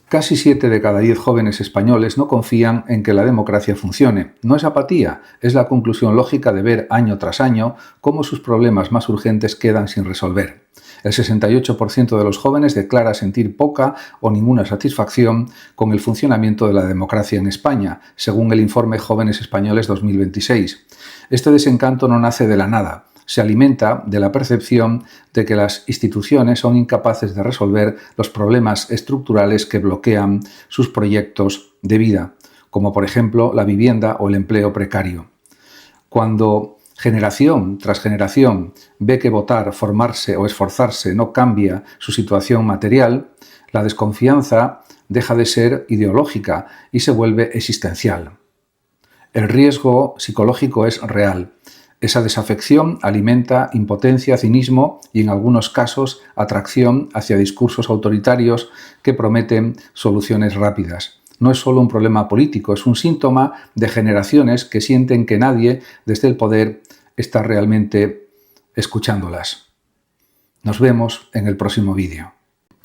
Casi 7 de cada 10 jóvenes españoles no confían en que la democracia funcione. No es apatía, es la conclusión lógica de ver año tras año cómo sus problemas más urgentes quedan sin resolver. El 68% de los jóvenes declara sentir poca o ninguna satisfacción con el funcionamiento de la democracia en España, según el informe Jóvenes Españoles 2026. Este desencanto no nace de la nada. Se alimenta de la percepción de que las instituciones son incapaces de resolver los problemas estructurales que bloquean sus proyectos de vida, como por ejemplo la vivienda o el empleo precario. Cuando generación tras generación ve que votar, formarse o esforzarse no cambia su situación material, la desconfianza deja de ser ideológica y se vuelve existencial. El riesgo psicológico es real. Esa desafección alimenta impotencia, cinismo y, en algunos casos, atracción hacia discursos autoritarios que prometen soluciones rápidas. No es solo un problema político, es un síntoma de generaciones que sienten que nadie desde el poder está realmente escuchándolas. Nos vemos en el próximo vídeo.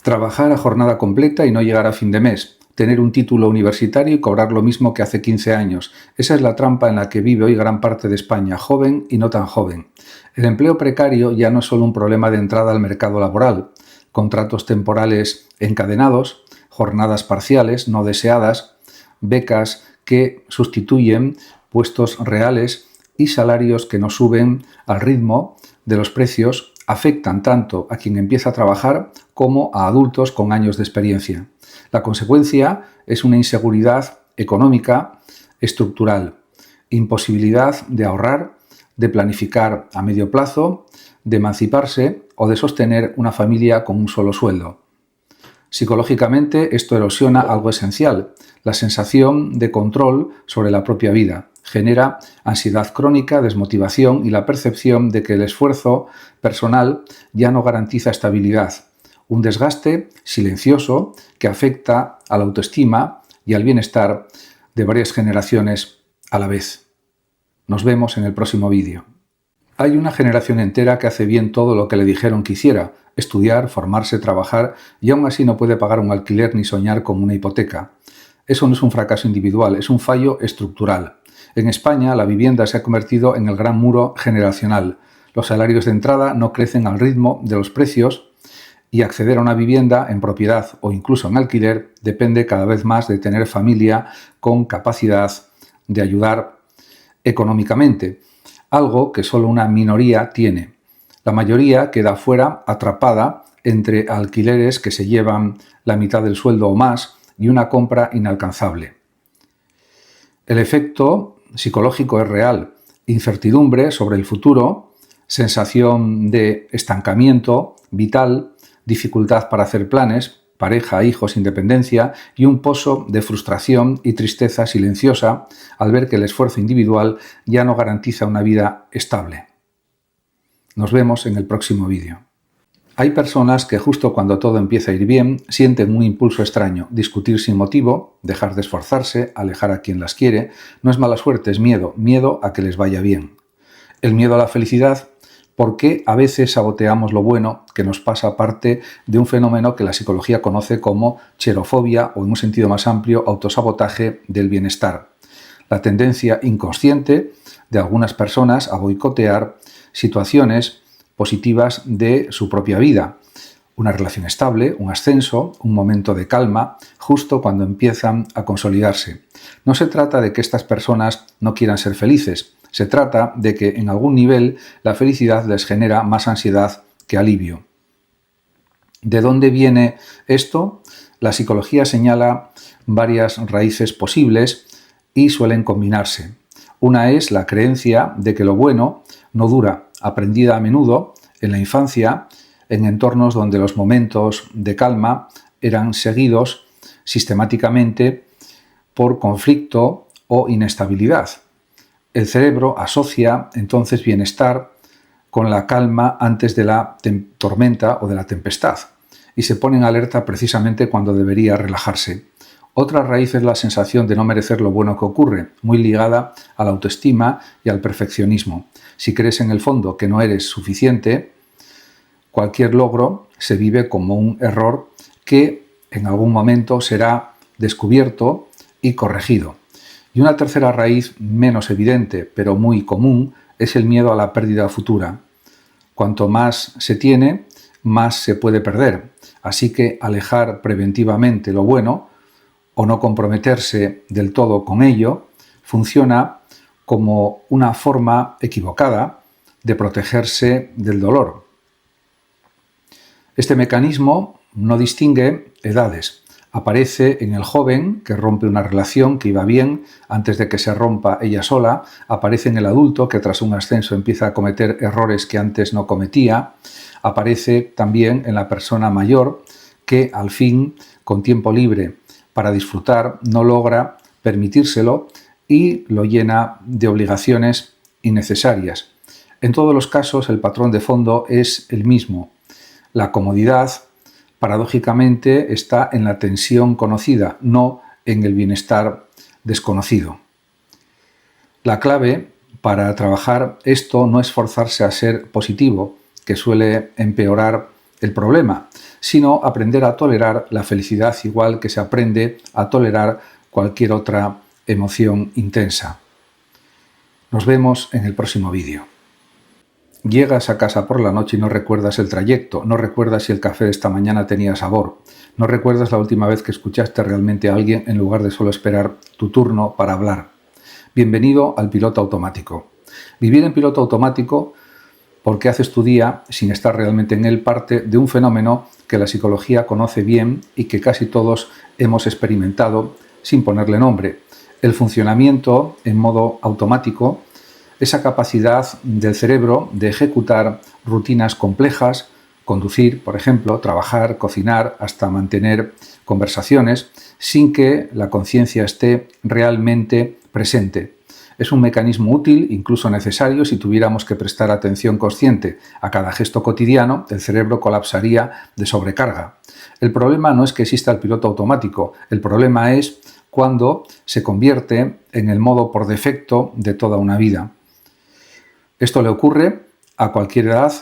Trabajar a jornada completa y no llegar a fin de mes. Tener un título universitario y cobrar lo mismo que hace 15 años. Esa es la trampa en la que vive hoy gran parte de España, joven y no tan joven. El empleo precario ya no es solo un problema de entrada al mercado laboral. Contratos temporales encadenados, jornadas parciales no deseadas, becas que sustituyen puestos reales y salarios que no suben al ritmo de los precios afectan tanto a quien empieza a trabajar como a adultos con años de experiencia. La consecuencia es una inseguridad económica estructural, imposibilidad de ahorrar, de planificar a medio plazo, de emanciparse o de sostener una familia con un solo sueldo. Psicológicamente, esto erosiona algo esencial, la sensación de control sobre la propia vida. Genera ansiedad crónica, desmotivación y la percepción de que el esfuerzo personal ya no garantiza estabilidad. Un desgaste silencioso que afecta a la autoestima y al bienestar de varias generaciones a la vez. Nos vemos en el próximo vídeo. Hay una generación entera que hace bien todo lo que le dijeron que hiciera: estudiar, formarse, trabajar, y aún así no puede pagar un alquiler ni soñar con una hipoteca. Eso no es un fracaso individual, es un fallo estructural. En España, la vivienda se ha convertido en el gran muro generacional. Los salarios de entrada no crecen al ritmo de los precios y acceder a una vivienda en propiedad o incluso en alquiler depende cada vez más de tener familia con capacidad de ayudar económicamente, algo que solo una minoría tiene. La mayoría queda fuera, atrapada entre alquileres que se llevan la mitad del sueldo o más y una compra inalcanzable. El efecto psicológico es real: incertidumbre sobre el futuro, sensación de estancamiento vital, dificultad para hacer planes, pareja, hijos, independencia y un pozo de frustración y tristeza silenciosa al ver que el esfuerzo individual ya no garantiza una vida estable. Nos vemos en el próximo vídeo. Hay personas que justo cuando todo empieza a ir bien sienten un impulso extraño: discutir sin motivo, dejar de esforzarse, alejar a quien las quiere. No es mala suerte, es miedo, miedo a que les vaya bien. El miedo a la felicidad. ¿Por qué a veces saboteamos lo bueno que nos pasa parte de un fenómeno que la psicología conoce como xerofobia o, en un sentido más amplio, autosabotaje del bienestar? La tendencia inconsciente de algunas personas a boicotear situaciones positivas de su propia vida. Una relación estable, un ascenso, un momento de calma, justo cuando empiezan a consolidarse. No se trata de que estas personas no quieran ser felices. Se trata de que en algún nivel la felicidad les genera más ansiedad que alivio. ¿De dónde viene esto? La psicología señala varias raíces posibles y suelen combinarse. Una es la creencia de que lo bueno no dura, aprendida a menudo en la infancia, en entornos donde los momentos de calma eran seguidos sistemáticamente por conflicto o inestabilidad. El cerebro asocia entonces bienestar con la calma antes de la tormenta o de la tempestad y se pone en alerta precisamente cuando debería relajarse. Otra raíz es la sensación de no merecer lo bueno que ocurre, muy ligada a la autoestima y al perfeccionismo. Si crees en el fondo que no eres suficiente, cualquier logro se vive como un error que en algún momento será descubierto y corregido. Y una tercera raíz menos evidente, pero muy común, es el miedo a la pérdida futura. Cuanto más se tiene, más se puede perder. Así que alejar preventivamente lo bueno o no comprometerse del todo con ello funciona como una forma equivocada de protegerse del dolor. Este mecanismo no distingue edades. Aparece en el joven que rompe una relación que iba bien antes de que se rompa ella sola, aparece en el adulto que tras un ascenso empieza a cometer errores que antes no cometía, aparece también en la persona mayor que al fin, con tiempo libre para disfrutar, no logra permitírselo y lo llena de obligaciones innecesarias. En todos los casos el patrón de fondo es el mismo. La comodidad, paradójicamente, está en la tensión conocida, no en el bienestar desconocido. La clave para trabajar esto no es forzarse a ser positivo, que suele empeorar el problema, sino aprender a tolerar la felicidad igual que se aprende a tolerar cualquier otra emoción intensa. Nos vemos en el próximo vídeo. Llegas a casa por la noche y no recuerdas el trayecto, no recuerdas si el café de esta mañana tenía sabor, no recuerdas la última vez que escuchaste realmente a alguien en lugar de solo esperar tu turno para hablar. Bienvenido al piloto automático. Vivir en piloto automático, porque haces tu día sin estar realmente en él, parte de un fenómeno que la psicología conoce bien y que casi todos hemos experimentado sin ponerle nombre. El funcionamiento en modo automático, esa capacidad del cerebro de ejecutar rutinas complejas, conducir, por ejemplo, trabajar, cocinar, hasta mantener conversaciones, sin que la conciencia esté realmente presente. Es un mecanismo útil, incluso necesario, si tuviéramos que prestar atención consciente a cada gesto cotidiano, el cerebro colapsaría de sobrecarga. El problema no es que exista el piloto automático, el problema es cuando se convierte en el modo por defecto de toda una vida. Esto le ocurre a cualquier edad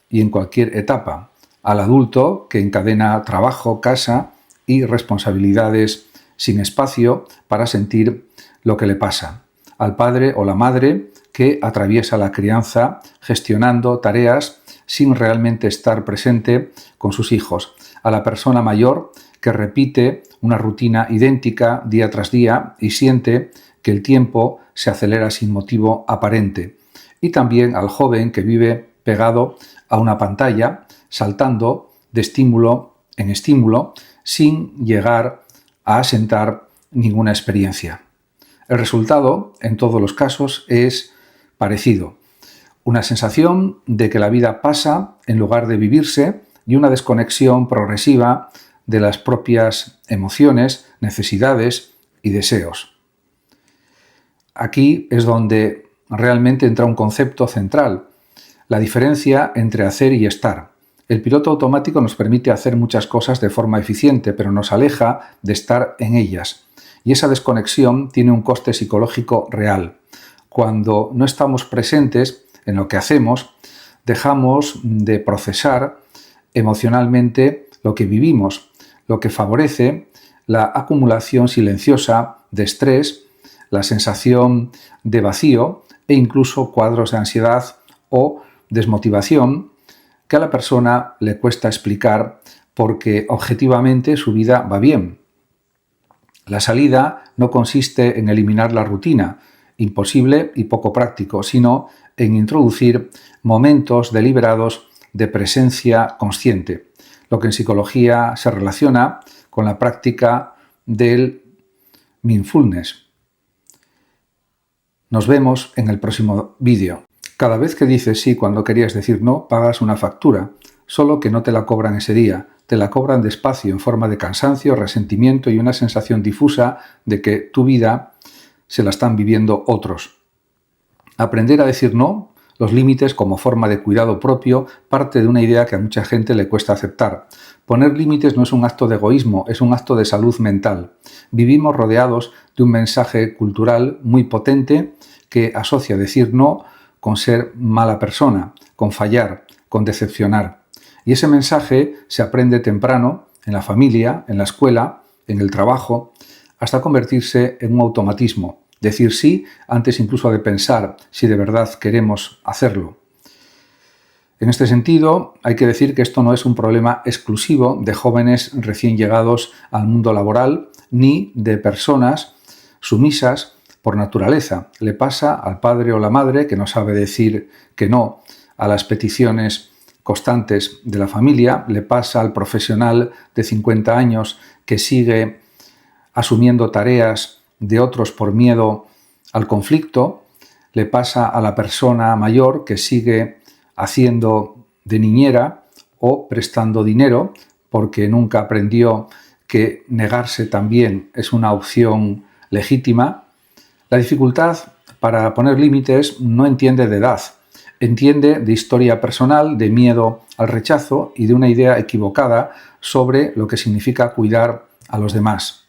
y en cualquier etapa. Al adulto que encadena trabajo, casa y responsabilidades sin espacio para sentir lo que le pasa. Al padre o la madre que atraviesa la crianza gestionando tareas sin realmente estar presente con sus hijos. A la persona mayor que repite una rutina idéntica día tras día y siente que el tiempo se acelera sin motivo aparente. Y también al joven que vive pegado a una pantalla, saltando de estímulo en estímulo, sin llegar a asentar ninguna experiencia. El resultado, en todos los casos, es parecido. Una sensación de que la vida pasa en lugar de vivirse y una desconexión progresiva de las propias emociones, necesidades y deseos. Aquí es donde realmente entra un concepto central, la diferencia entre hacer y estar. El piloto automático nos permite hacer muchas cosas de forma eficiente, pero nos aleja de estar en ellas. Y esa desconexión tiene un coste psicológico real. Cuando no estamos presentes en lo que hacemos, dejamos de procesar emocionalmente lo que vivimos, lo que favorece la acumulación silenciosa de estrés, la sensación de vacío e incluso cuadros de ansiedad o desmotivación que a la persona le cuesta explicar porque objetivamente su vida va bien. La salida no consiste en eliminar la rutina, imposible y poco práctico, sino en introducir momentos deliberados de presencia consciente, lo que en psicología se relaciona con la práctica del mindfulness. Nos vemos en el próximo vídeo. Cada vez que dices sí cuando querías decir no, pagas una factura, solo que no te la cobran ese día, te la cobran despacio en forma de cansancio, resentimiento y una sensación difusa de que tu vida se la están viviendo otros. Aprender a decir no, los límites como forma de cuidado propio, parte de una idea que a mucha gente le cuesta aceptar. Poner límites no es un acto de egoísmo, es un acto de salud mental. Vivimos rodeados de un mensaje cultural muy potente que asocia decir no con ser mala persona, con fallar, con decepcionar. Y ese mensaje se aprende temprano en la familia, en la escuela, en el trabajo, hasta convertirse en un automatismo. Decir sí antes incluso de pensar si de verdad queremos hacerlo. En este sentido, hay que decir que esto no es un problema exclusivo de jóvenes recién llegados al mundo laboral ni de personas sumisas por naturaleza. Le pasa al padre o la madre que no sabe decir que no a las peticiones constantes de la familia, le pasa al profesional de 50 años que sigue asumiendo tareas de otros por miedo al conflicto, le pasa a la persona mayor que sigue haciendo de niñera o prestando dinero porque nunca aprendió que negarse también es una opción legítima. La dificultad para poner límites no entiende de edad, entiende de historia personal, de miedo al rechazo y de una idea equivocada sobre lo que significa cuidar a los demás.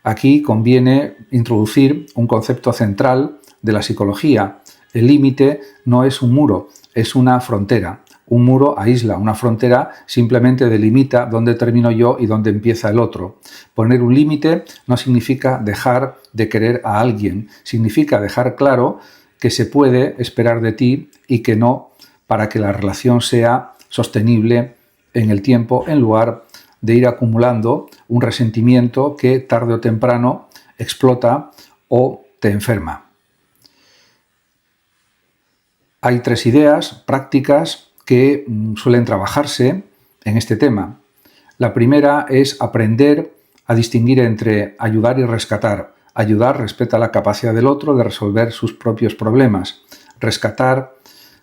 Aquí conviene introducir un concepto central de la psicología. El límite no es un muro, es una frontera. Un muro aísla, una frontera simplemente delimita dónde termino yo y dónde empieza el otro. Poner un límite no significa dejar de querer a alguien, significa dejar claro que se puede esperar de ti y que no, para que la relación sea sostenible en el tiempo, en lugar de ir acumulando un resentimiento que tarde o temprano explota o te enferma. Hay 3 ideas prácticas que suelen trabajarse en este tema. La primera es aprender a distinguir entre ayudar y rescatar. Ayudar respeta la capacidad del otro de resolver sus propios problemas. Rescatar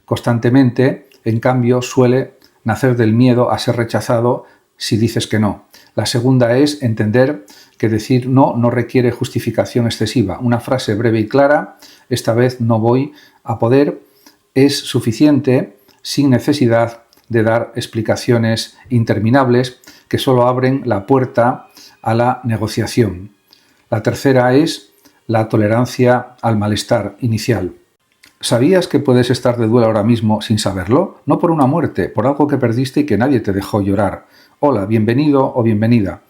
constantemente, en cambio, suele nacer del miedo a ser rechazado si dices que no. La segunda es entender que decir no no requiere justificación excesiva. Una frase breve y clara, esta vez no voy a poder, es suficiente sin necesidad de dar explicaciones interminables que solo abren la puerta a la negociación. La tercera es la tolerancia al malestar inicial. ¿Sabías que puedes estar de duelo ahora mismo sin saberlo? No por una muerte, por algo que perdiste y que nadie te dejó llorar. Hola, bienvenido o bienvenida.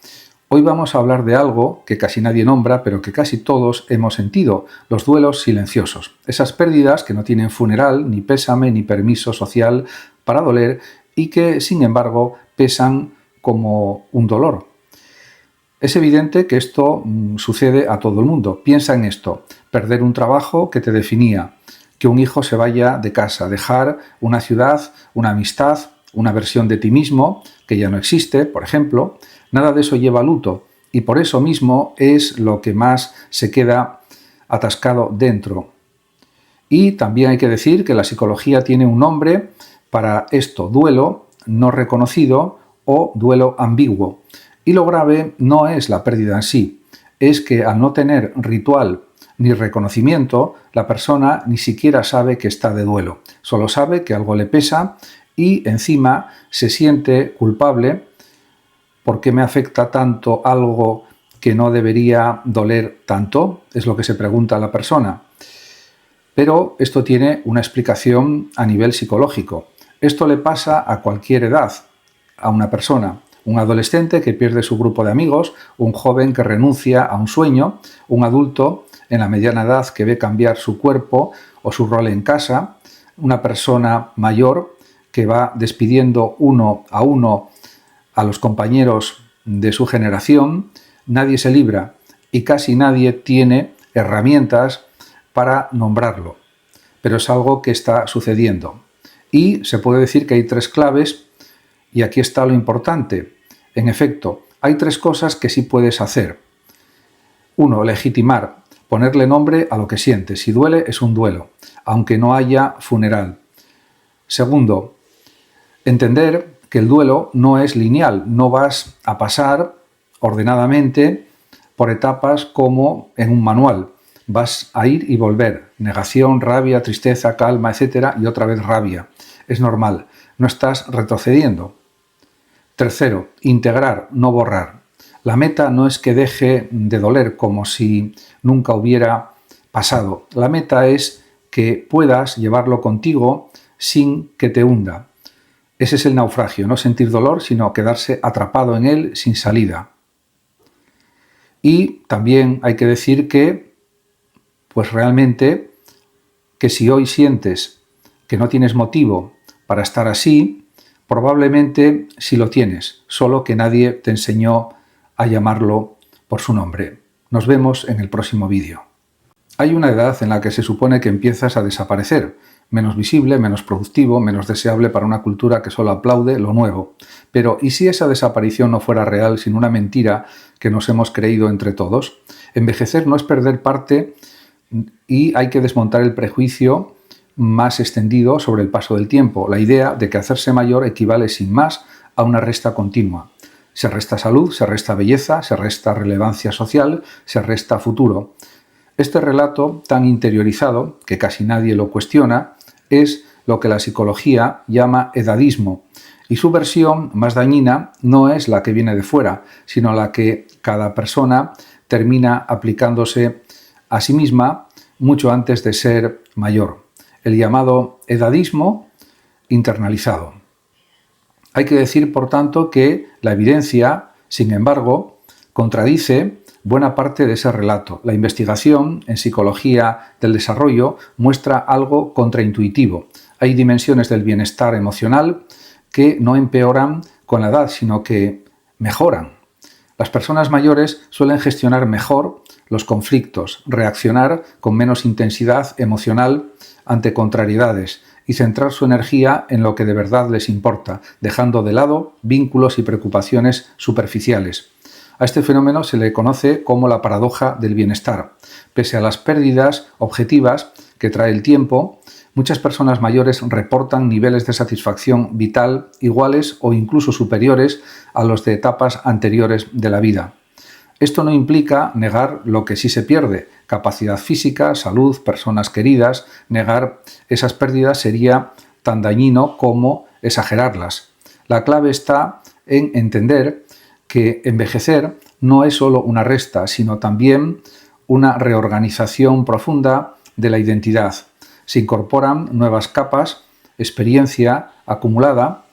Hoy vamos a hablar de algo que casi nadie nombra, pero que casi todos hemos sentido, los duelos silenciosos. Esas pérdidas que no tienen funeral, ni pésame, ni permiso social para doler y que, sin embargo, pesan como un dolor. Es evidente que esto sucede a todo el mundo. Piensa en esto: perder un trabajo que te definía, que un hijo se vaya de casa, dejar una ciudad, una amistad, una versión de ti mismo que ya no existe, por ejemplo. Nada de eso lleva luto y por eso mismo es lo que más se queda atascado dentro. Y también hay que decir que la psicología tiene un nombre para esto: duelo no reconocido o duelo ambiguo. Y lo grave no es la pérdida en sí, es que al no tener ritual ni reconocimiento, la persona ni siquiera sabe que está de duelo. Solo sabe que algo le pesa y encima se siente culpable. ¿Por qué me afecta tanto algo que no debería doler tanto? Es lo que se pregunta la persona. Pero esto tiene una explicación a nivel psicológico. Esto le pasa a cualquier edad a una persona. Un adolescente que pierde su grupo de amigos, un joven que renuncia a un sueño, un adulto en la mediana edad que ve cambiar su cuerpo o su rol en casa, una persona mayor que va despidiendo uno a los compañeros de su generación. Nadie se libra y casi nadie tiene herramientas para nombrarlo, pero es algo que está sucediendo. Y se puede decir que hay 3 claves y aquí está lo importante. En efecto, hay 3 cosas que sí puedes hacer. 1. Legitimar, ponerle nombre a lo que sientes. Si duele, es un duelo, aunque no haya funeral. 2. Entender que el duelo no es lineal, no vas a pasar ordenadamente por etapas como en un manual. Vas a ir y volver, negación, rabia, tristeza, calma, etc. y otra vez rabia. Es normal, no estás retrocediendo. 3. Integrar, no borrar. La meta no es que deje de doler como si nunca hubiera pasado. La meta es que puedas llevarlo contigo sin que te hunda. Ese es el naufragio, no sentir dolor, sino quedarse atrapado en él sin salida. Y también hay que decir que, pues realmente, que si hoy sientes que no tienes motivo para estar así, probablemente sí lo tienes, solo que nadie te enseñó a llamarlo por su nombre. Nos vemos en el próximo vídeo. Hay una edad en la que se supone que empiezas a desaparecer, menos visible, menos productivo, menos deseable para una cultura que solo aplaude lo nuevo. Pero ¿y si esa desaparición no fuera real, sino una mentira que nos hemos creído entre todos? Envejecer no es perder parte y hay que desmontar el prejuicio más extendido sobre el paso del tiempo, la idea de que hacerse mayor equivale sin más a una resta continua. Se resta salud, se resta belleza, se resta relevancia social, se resta futuro. Este relato tan interiorizado, que casi nadie lo cuestiona, es lo que la psicología llama edadismo, y su versión más dañina no es la que viene de fuera, sino la que cada persona termina aplicándose a sí misma mucho antes de ser mayor, el llamado edadismo internalizado. Hay que decir, por tanto, que la evidencia, sin embargo, contradice buena parte de ese relato. La investigación en psicología del desarrollo muestra algo contraintuitivo. Hay dimensiones del bienestar emocional que no empeoran con la edad, sino que mejoran. Las personas mayores suelen gestionar mejor los conflictos, reaccionar con menos intensidad emocional ante contrariedades y centrar su energía en lo que de verdad les importa, dejando de lado vínculos y preocupaciones superficiales. A este fenómeno se le conoce como la paradoja del bienestar. Pese a las pérdidas objetivas que trae el tiempo, muchas personas mayores reportan niveles de satisfacción vital iguales o incluso superiores a los de etapas anteriores de la vida. Esto no implica negar lo que sí se pierde, capacidad física, salud, personas queridas. Negar esas pérdidas sería tan dañino como exagerarlas. La clave está en entender que envejecer no es solo una resta, sino también una reorganización profunda de la identidad. Se incorporan nuevas capas, experiencia acumulada,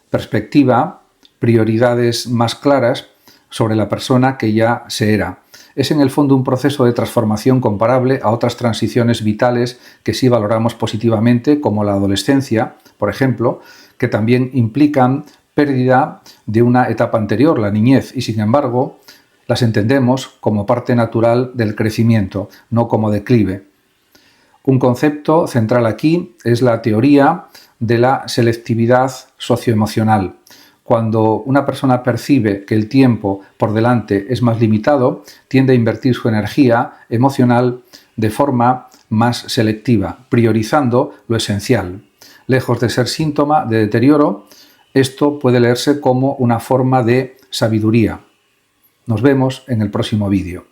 perspectiva, prioridades más claras sobre la persona que ya se era. Es en el fondo un proceso de transformación comparable a otras transiciones vitales que sí valoramos positivamente, como la adolescencia, por ejemplo, que también implican pérdida de una etapa anterior, la niñez, y sin embargo las entendemos como parte natural del crecimiento, no como declive. Un concepto central aquí es la teoría de la selectividad socioemocional. Cuando una persona percibe que el tiempo por delante es más limitado, tiende a invertir su energía emocional de forma más selectiva, priorizando lo esencial. Lejos de ser síntoma de deterioro, esto puede leerse como una forma de sabiduría. Nos vemos en el próximo vídeo.